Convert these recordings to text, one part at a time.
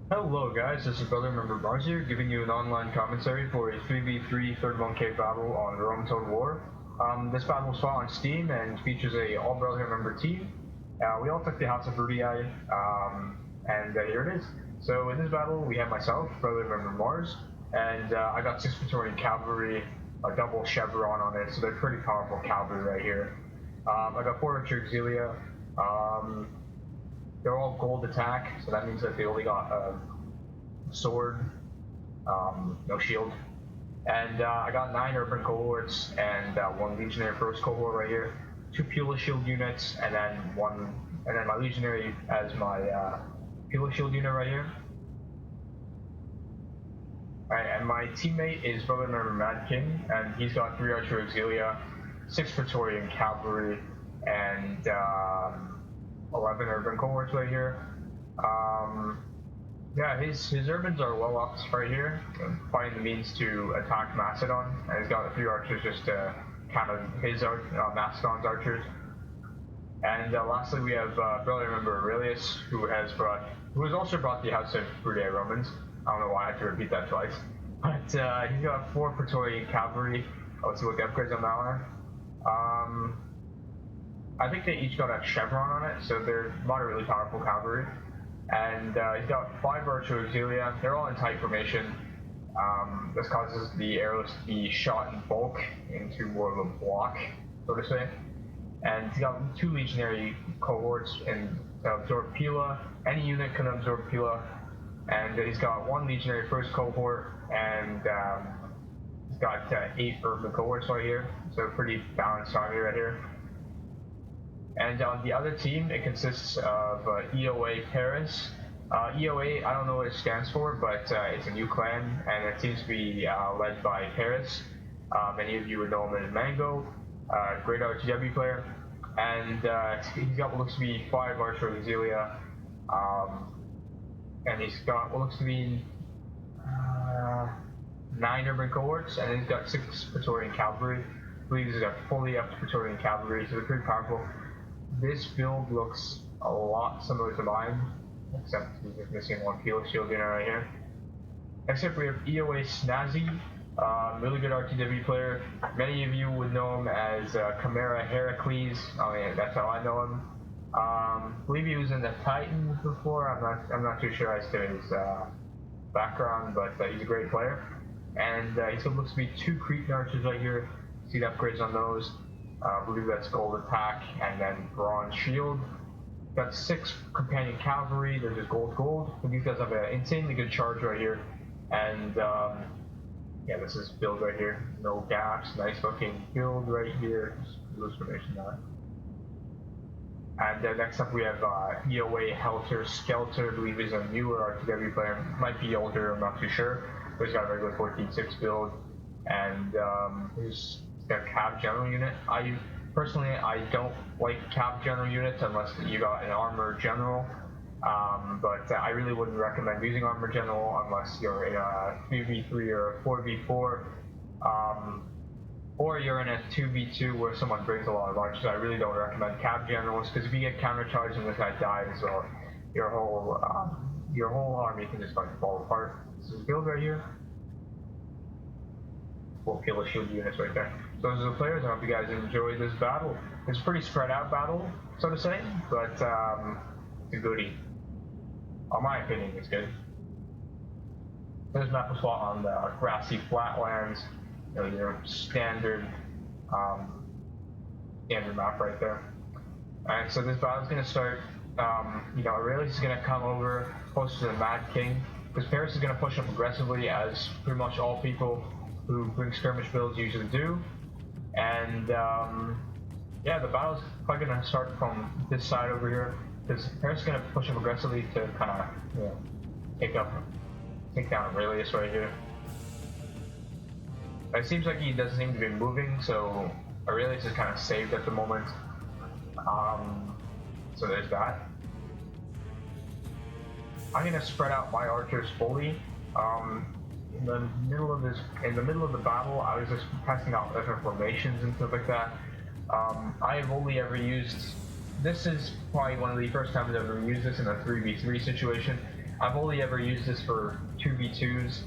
Hello guys, this is Brother Member Mars here, giving you an online commentary for a 3v3 third one cave battle on Rome Total War. This battle was fought on Steam and features a all Brotherhood member team. We all took the House of Brutii, and here it is. So in this battle, we have myself, Brother Member Mars, and I got 6 Praetorian Cavalry, a double chevron on it, so they're pretty powerful cavalry right here. I got 4 Archer Auxilia. They're all gold attack, so that means that they only got a sword, no shield. And I got 9 urban cohorts and 1 legionary first cohort right here, 2 Pula shield units, and then my legionary as my Pula shield unit right here. Alright, and my teammate is Brother Member Madking, and he's got 3 Archer Auxilia, 6 Praetorian Cavalry, and 11 urban cohorts right here. Yeah, his urbans are well upped right here, finding the means to attack Macedon, and he's got 3 archers just to counter his Macedon's archers. And lastly, we have Brother Member Aurelius, who has also brought the House of Midday Romans. I don't know why I had to repeat that twice, but he's got 4 Praetorian Cavalry. Let's see what the upgrades on that one are. I think they each got a chevron on it, so they're moderately powerful cavalry. And he's got 5 Archer Auxilia. They're all in tight formation. This causes the arrows to be shot in bulk into more of a block, so to say. And he's got 2 legionary cohorts and absorb Pila. Any unit can absorb Pila. And he's got 1 legionary first cohort, and he's got 8 urban cohorts right here. So pretty balanced army right here. And on the other team, it consists of EOA Paris. EOA, I don't know what it stands for, but it's a new clan, and it seems to be led by Paris. Many of you would know him as Mango, great RTW player. And he's got what looks to be 5 Archer Auxilia, and he's got what looks to be 9 urban cohorts, and he's got 6 Praetorian Cavalry. I believe he's got fully upped Praetorian Cavalry, so they're pretty powerful. This build looks a lot similar to mine, except he's just missing 1 Pila shield unit right here. Except we have EOA Snazzy, really good RTW player. Many of you would know him as Chimera Heracles. Oh yeah, that's how I know him. I believe he was in the Titans before. I'm not too sure as to his background, but he's a great player. And he looks to be 2 Cretan archers right here. See the upgrades on those. I believe that's gold attack and then bronze shield. Got 6 companion cavalry. They're just gold. And these guys have an insanely good charge right here. And yeah, this is build right here. No gaps. Nice looking build right here. Just lose formation that. And next up we have EOA Helter Skelter. I believe he's a newer RTW player. Might be older. I'm not too sure. But he's got a regular 14-6 build. And he's got a Cav General unit. Personally, I don't like Cav General units unless you got an Armor General, but I really wouldn't recommend using Armor General unless you're in a 3v3 or a 4v4, or you're in a 2v2 where someone brings a lot of archers. I really don't recommend Cav Generals, because if you get countercharged and this guy dies, well, your whole army can just like fall apart. This is build right here. We'll kill the shield units right there. So those are the players. I hope you guys enjoyed this battle. It's a pretty spread out battle, so to say, but it's a goodie. In my opinion, it's good. This map was fought on the Grassy Flatlands. Your standard map right there. Alright, so this battle is going to start. Aurelius is going to come over close to the Madking, because Paris is going to push up aggressively, as pretty much all people who bring skirmish builds usually do. And yeah, the battle's probably going to start from this side over here, because Paris is going to push up aggressively to kind of, take down Aurelius right here. It seems like he doesn't seem to be moving, so Aurelius is kind of saved at the moment. So there's that. I'm going to spread out my archers fully. In the middle of the battle, I was just testing out different formations and stuff like that. I have only ever used. This is probably one of the first times I've ever used this in a 3v3 situation. I've only ever used this for 2v2s.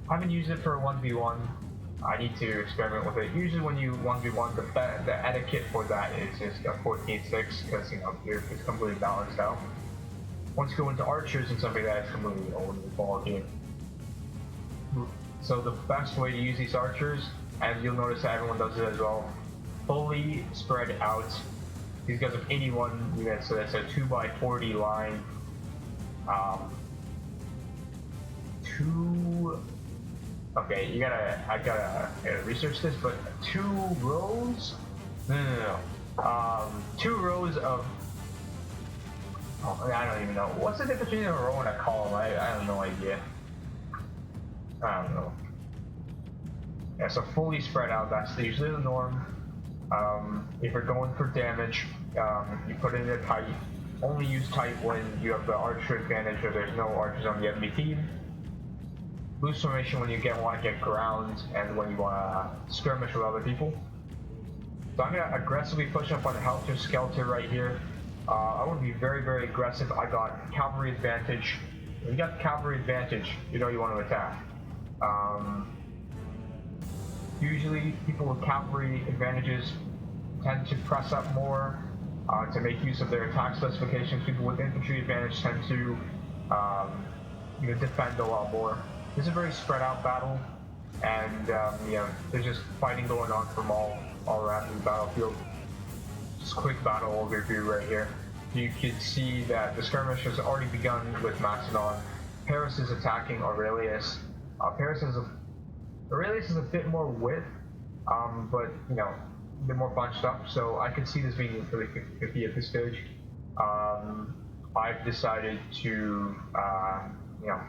I haven't used it for 1v1. I need to experiment with it. Usually when you 1v1, the etiquette for that is just a 14-6 because, you know, it's completely balanced out. Once you go into archers and something like that, it's completely over the ball game. So the best way to use these archers, and you'll notice that everyone does it as well, fully spread out. These guys have 81 units, so that's a 2x40 line. Okay, I gotta research this, but 2 rows? No. 2 rows of, I don't even know. What's the difference between a row and a column? I have no idea. I don't know. Yeah, so fully spread out, that's usually the norm. If you're going for damage, you put it in a tight. Only use tight when you have the archer advantage or there's no archers on the enemy team. Loose formation when you want to get ground and when you want to skirmish with other people. So I'm going to aggressively push up on the Helter Skelter right here. I want to be very, very aggressive. I got cavalry advantage. When you got cavalry advantage, you know you want to attack. Usually people with cavalry advantages tend to press up more to make use of their attack specifications. People with infantry advantage tend to defend a lot more. This is a very spread out battle, and there's just fighting going on from all around the battlefield. Just quick battle overview right here. You can see that the skirmish has already begun with Macedon. Paris is attacking Aurelius. Aurelius is a bit more width, but a bit more bunched up, so I could see this being really 50 at this stage. I've decided to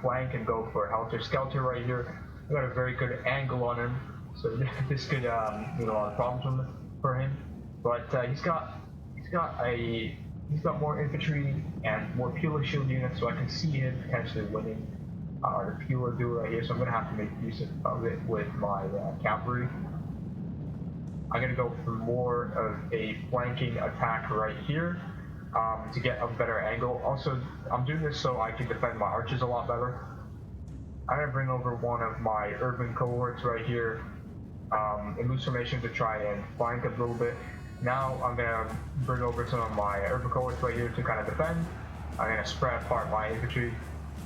flank and go for Helter Skelter right here. I got a very good angle on him, so this could a lot of problems for him. But he's got more infantry and more Pula shield units, so I can see him potentially winning the Pula duel right here. So I'm gonna have to make use of it with my cavalry. I'm gonna go for more of a flanking attack right here. To get a better angle. Also, I'm doing this so I can defend my archers a lot better. I'm going to bring over one of my urban cohorts right here in loose formation to try and flank a little bit. Now I'm going to bring over some of my urban cohorts right here to kind of defend. I'm going to spread apart my infantry.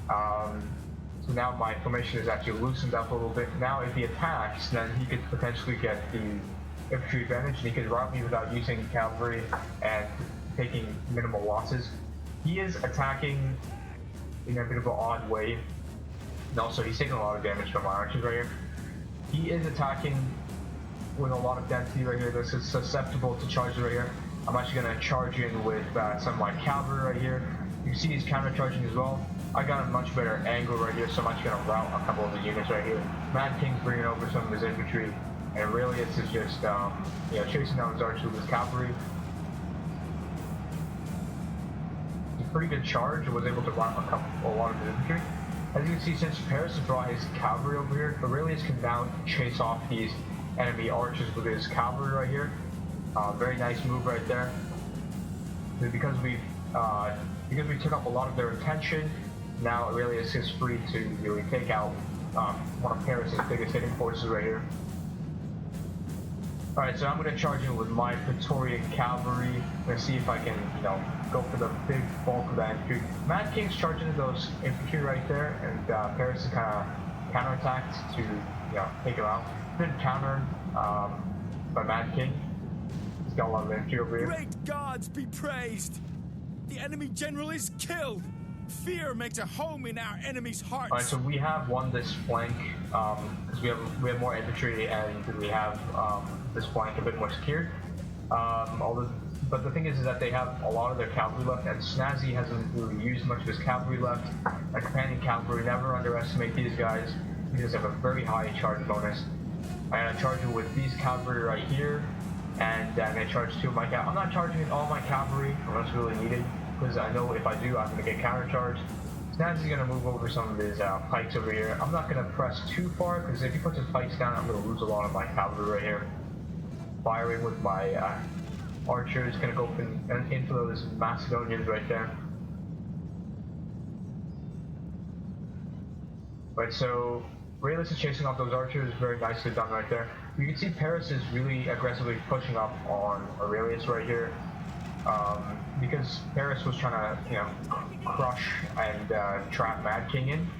So now my formation is actually loosened up a little bit. Now if he attacks, then he could potentially get the infantry advantage and he could rout me without using cavalry and taking minimal losses. He is attacking in a bit of an odd way, and also he's taking a lot of damage from my archers right here. He is attacking with a lot of density right here. This is susceptible to charges right here. I'm actually going to charge in with some of my cavalry right here. You can see he's counter-charging as well. I got a much better angle right here, so I'm actually going to rout a couple of the units right here. Madking's bringing over some of his infantry, and Aurelius is just chasing down his archers with his cavalry. Pretty good charge and was able to rout a lot of his infantry. As you can see, since Paris has brought his cavalry over here, Aurelius can now chase off these enemy archers with his cavalry right here. Very nice move right there. Because we took up a lot of their attention, now Aurelius is free to really take out one of Paris' biggest hitting forces right here. Alright, so I'm going to charge in with my Praetorian cavalry. I'm going to see if I can, go for the big bulk of that infantry. Madking's charging those infantry right there, and Paris is kind of counterattacked to, take him out. Been countered by Madking. He's got a lot of infantry over here. Great gods be praised! The enemy general is killed! Fear makes a home in our enemy's hearts. Alright, so we have won this flank because we have more infantry and we have this flank a bit more secured. But the thing is that they have a lot of their cavalry left, and Snazzy hasn't really used much of his cavalry left. And companion cavalry, never underestimate these guys. These guys have a very high charge bonus. I'm gonna charge it with these cavalry right here, and I'm gonna charge 2 of my cavalry. I'm not charging all my cavalry unless really needed, because I know if I do, I'm gonna get countercharged. Snazzy's gonna move over some of his pikes over here. I'm not gonna press too far, because if he puts his pikes down, I'm gonna lose a lot of my cavalry right here. Firing with my archer is gonna go in for those Macedonians right there. Right, so Aurelius is chasing off those archers, very nicely done right there. You can see Paris is really aggressively pushing up on Aurelius right here, because Paris was trying to, you know, crush and trap Madking in.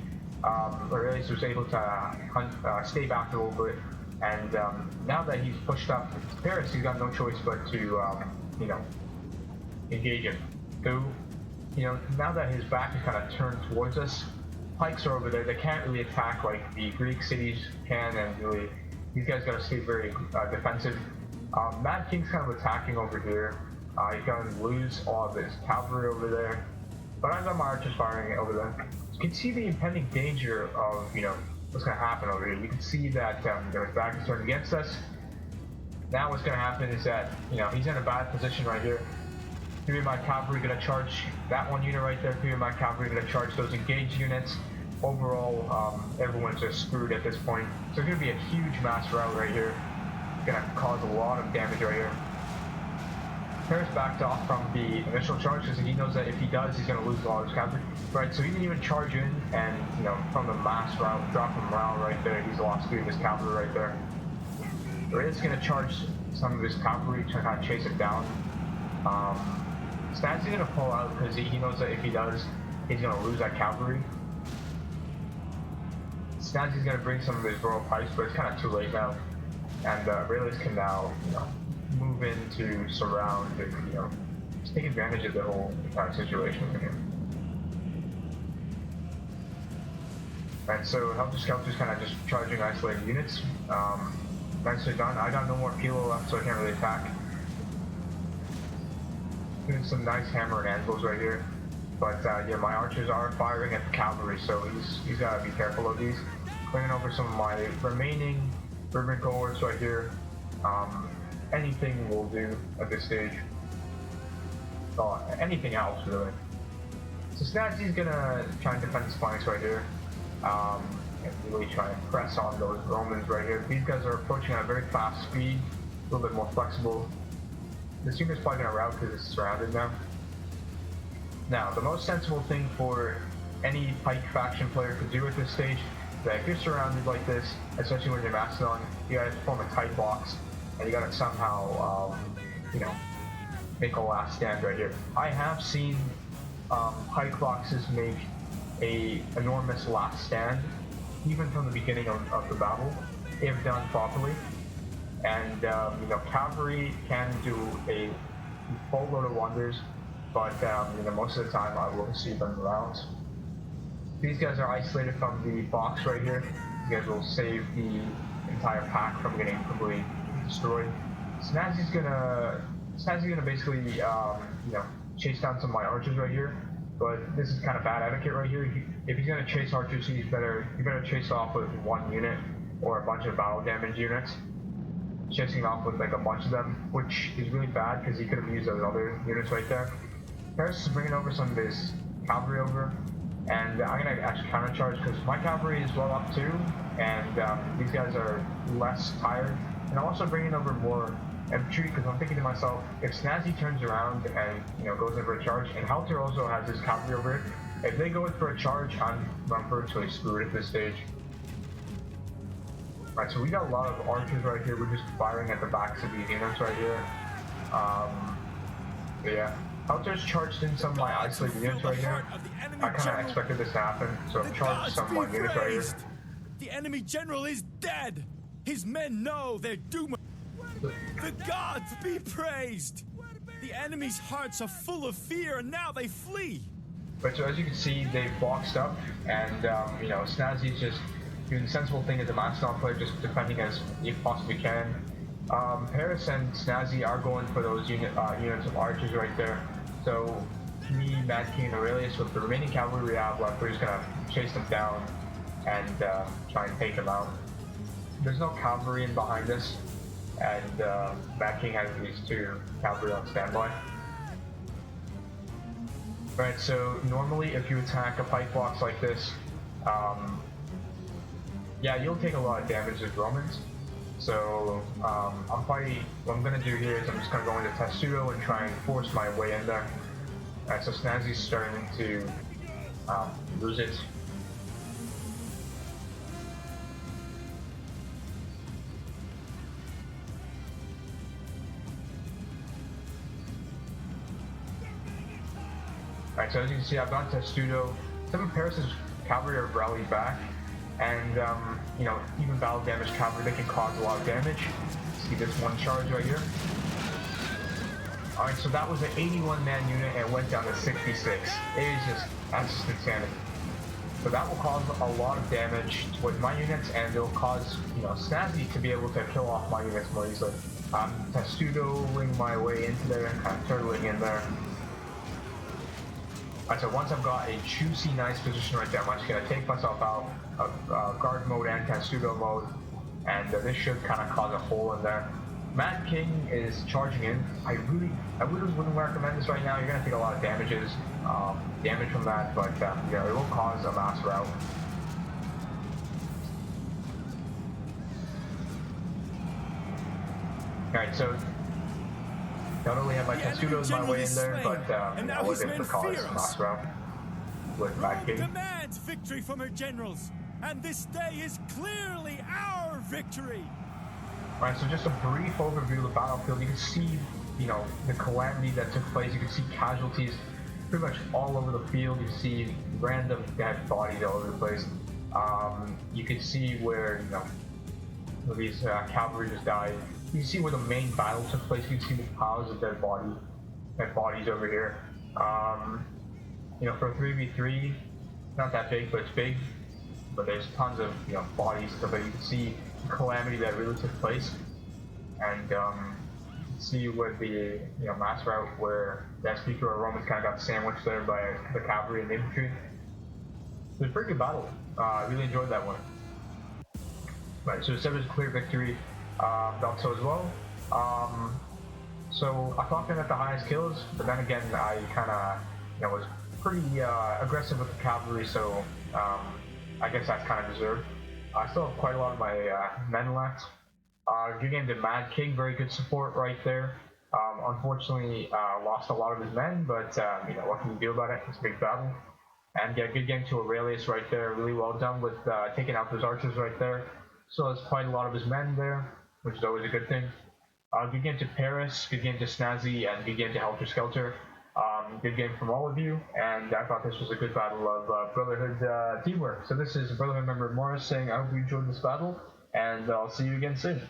Aurelius was able to stay back a little bit, and now that he's pushed up Paris, he's got no choice but to, you know, engage him. So, you know, now that his back is kind of turned towards us, pikes are over there. They can't really attack like the Greek cities can, and really, these guys got to stay very defensive. Mad King's kind of attacking over here. He's going to lose all of his cavalry over there, but I've got my archers firing over there. You can see the impending danger of, you know, what's going to happen over here. You can see that his back is turned against us. Now what's going to happen is that, you know, he's in a bad position right here. 3 of my cavalry going to charge that one unit right there. 3 of my cavalry going to charge those engaged units. Overall, everyone's just screwed at this point. So it's going to be a huge mass rout right here. It's going to cause a lot of damage right here. Paris backed off from the initial charge because he knows that if he does, he's going to lose a lot of his cavalry. Right, so he didn't even charge in, and, you know, from the mass rout, drop him morale right there. He's lost 3 of his cavalry right there. Aurelius is going to charge some of his cavalry to kind of chase it down. Snazzy's going to pull out because he knows that if he does, he's going to lose that cavalry. Snazzy's going to bring some of his royal pikes, but it's kind of too late now. And Aurelius can now, you know, move in to surround and, you know, just take advantage of the whole entire situation with him. And so Helter Skelter's kind of just charging isolated units. Nicely done. I got no more Pilo left, so I can't really attack. Doing some nice hammer and anvils right here. But yeah, my archers are firing at the cavalry, so he's got to be careful of these. Clearing over some of my remaining ribbon cohorts right here. Anything will do at this stage. Anything else, really. So Snazzy's gonna try and defend his flanks right here. And really try and press on those Romans right here. These guys are approaching at a very fast speed, a little bit more flexible. This unit's probably gonna rout because it's surrounded now. Now, the most sensible thing for any pike faction player to do at this stage is that if you're surrounded like this, especially when you're Macedon, you gotta form a tight box, and you gotta somehow, you know, make a last stand right here. I have seen pike boxes make a enormous last stand, even from the beginning of the battle, if done properly. And you know, cavalry can do a full load of wonders, but you know, most of the time I will see them around. These guys are isolated from the box right here. You guys will save the entire pack from getting completely destroyed. Snazzy's gonna basically you know, chase down some of my archers right here. But this is kind of bad etiquette right here. If he's gonna chase archers, he better chase off with 1 unit or a bunch of battle damage units. Chasing off with like a bunch of them, which is really bad because he could have used those other units right there. Paris is bringing over some of his cavalry over, and I'm gonna actually countercharge because my cavalry is well up too, and these guys are less tired. And I'm also bringing over more infantry because I'm thinking to myself, if Snazzy turns around and, you know, goes in for a charge, and Helter also has his cavalry over it, if they go in for a charge, I'm virtually screwed at this stage. Right, so we got a lot of archers right here. We're just firing at the backs of these units right here. But yeah, Helter's charged in some of my isolated units right here. I kind of expected this to happen, so I've charged some of my units right here. The enemy general is dead. His men know their doom. The gods be praised. The enemy's hearts are full of fear, and now they flee. But so as you can see, they've boxed up, and you know, Snazzy's just doing the sensible thing as a Macedon player, just defending as he possibly can. Paris and Snazzy are going for those units of archers right there. So me, Madking, and Aurelius, with the remaining cavalry we have left, we're just gonna chase them down and try and take them out. There's no cavalry in behind us, and Madking has these 2 cavalry on standby. Right, so normally if you attack a pike box like this, yeah, you'll take a lot of damage as Romans. So what I'm gonna do here is I'm just gonna go into Testudo and try and force my way in there. Alright, so Snazzy's starting to lose it. Alright, so as you can see, I've gone to Testudo. Some of Paris's cavalry are rallied back, and you know, even battle damage cavalry, they can cause a lot of damage. See this one charge right here? Alright, so that was an 81-man unit and it went down to 66. It is that's just insanity. So that will cause a lot of damage with my units, and it'll cause, you know, Snazzy to be able to kill off my units more easily. I'm Testudoing my way into there, kind of turtling in there. Alright, so once I've got a juicy, nice position right there, I'm just going to take myself out of guard mode and Testudo mode, and this should kind of cause a hole in there. Madking is charging in. I really wouldn't recommend this right now. You're going to take a lot of damage from that, but yeah, it will cause a mass rout. Alright, so not only have my Testudos my way in there, but I was able to cause a mass rout with Madking. Demands victory from her generals, and this day is clearly our victory. Alright, so just a brief overview of the battlefield. You can see, you know, the calamity that took place. You can see casualties pretty much all over the field. You can see random dead bodies all over the place. You can see where, you know, these cavalry just died. You can see where the main battle took place. You can see the piles of dead bodies over here. You know, for a 3v3, not that big, but it's big. But there's tons of, you know, bodies, but you can see the calamity that really took place, and you can see where the, you know, mass rout where the SPQR Romans kind of got sandwiched there by the cavalry and the infantry. It was a pretty good battle. I really enjoyed that one. Right, so it was a clear victory. Felt so as well. So I clocked in at the highest kills, but then again, I kind of, you know, was pretty aggressive with the cavalry, so I guess that's kind of deserved. I still have quite a lot of my men left. Good game to Madking, very good support right there. Unfortunately, lost a lot of his men, but you know, what can you do about it? It's a big battle. And yeah, good game to Aurelius right there. Really well done with taking out those archers right there. Still has quite a lot of his men there, which is always a good thing. Good game to Paris, good game to Snazzy, and good game to Helter Skelter. Good game from all of you, and I thought this was a good battle of Brotherhood teamwork. So this is Brotherhood member Morris saying I hope you enjoyed this battle, and I'll see you again soon.